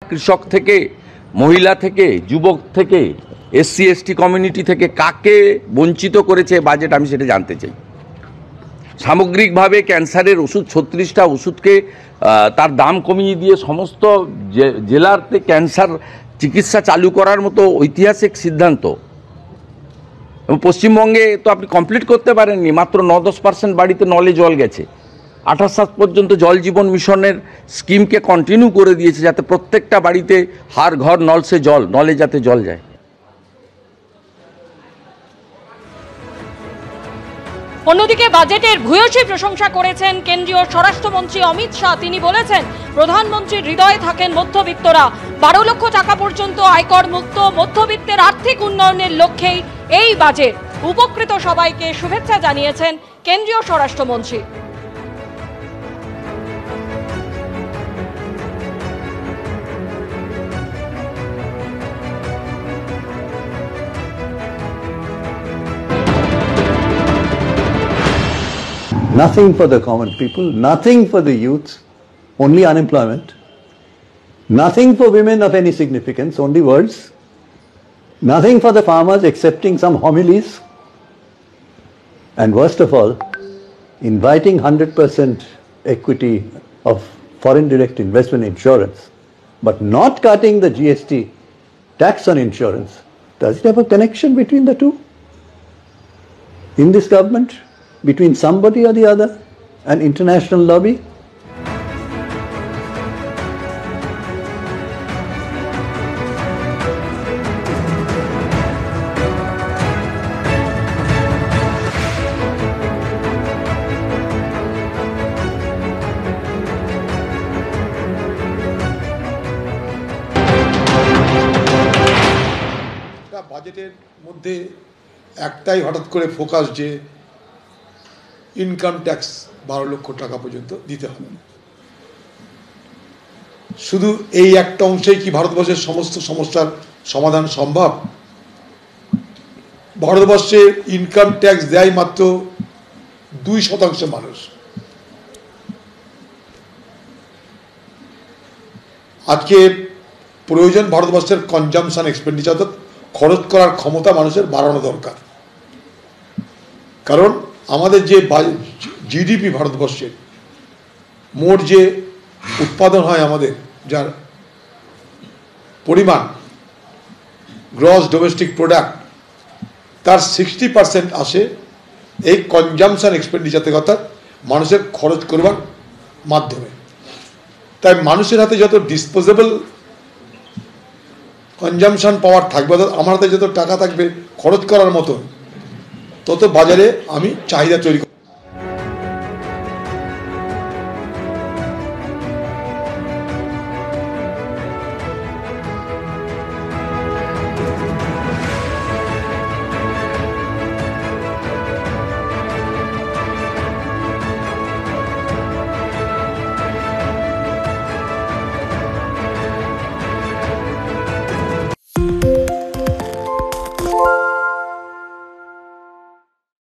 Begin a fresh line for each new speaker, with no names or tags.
কৃষক থেকে, মহিলা থেকে, যুবক থেকে, এসসি এসটি কমিউনিটি থেকে কাকে বঞ্চিত করেছে বাজেট, আমি সেটা জানতে চাই। সামগ্রিকভাবে ক্যান্সারের ওষুধ 36টা ওষুধকে তার দাম কমিয়ে দিয়ে সমস্ত জেলাতে ক্যান্সার চিকিৎসা চালু করার মতো ঐতিহাসিক সিদ্ধান্ত। এবং পশ্চিমবঙ্গে তো আপনি কমপ্লিট করতে পারেননি, মাত্র 9-10% বাড়িতে নলে জল গেছে। 28 পর্যন্ত জল জীবন মিশনের স্কিমকে কন্টিনিউ করে দিয়েছে, যাতে প্রত্যেকটা বাড়িতে হার ঘর নল সে জল, নলে যাতে জল যায়।
অন্যদিকে বাজেটের ভূয়সী প্রশংসা করেছেন কেন্দ্রীয় স্বরাষ্ট্রমন্ত্রী অমিত শাহ। তিনি বলেছেন, প্রধানমন্ত্রীর হৃদয়ে থাকেন মধ্যবিত্তরা। 12 লক্ষ টাকা পর্যন্ত আয়কর মুক্ত মধ্যবিত্তের আর্থিক উন্নয়নের লক্ষ্যেই এই বাজেট। উপকৃত সবাইকে শুভেচ্ছা জানিয়েছেন কেন্দ্রীয় স্বরাষ্ট্রমন্ত্রী।
Nothing for the common people, nothing for the youth, only unemployment. Nothing for women of any significance, only words. Nothing for the farmers excepting some homilies. And worst of all, inviting 100% equity of foreign direct investment insurance, but not cutting the GST tax on insurance. Does it have a connection between the two? In this government? Between somebody or the other, an international lobby?
বাজেটের মধ্যে একটাই হঠাৎ করে focus, যে income tax 12 লক্ষ টাকা পর্যন্ত দিতে হবে। শুধু এই একটা অংশেই কি ভারতবর্ষের সমস্ত সমস্যার সমাধান সম্ভব? ভারতবর্ষে ইনকাম ট্যাক্স দেয় মাত্র 2% মানুষ। আজকে প্রয়োজন ভারতবর্ষের কনজামশন এক্সপেন্ডিচার, খরচ করার ক্ষমতা মানুষের বাড়ানো দরকার। কারণ আমাদের যে জিডিপি, ভারতবর্ষের মোট যে উৎপাদন হয় আমাদের, যার পরিমাণ গ্রস ডোমেস্টিক প্রোডাক্ট, তার 60% আসে এই কনজামশন এক্সপেন্ডিচার থেকে, অর্থাৎ মানুষের খরচ করবার মাধ্যমে। তাই মানুষের হাতে যত ডিসপোজেবল কনজামশন পাওয়ার থাকবে, অর্থাৎ আমার হাতে যত টাকা থাকবে খরচ করার মতন, তত বাজারে আমি চাহিদা তৈরি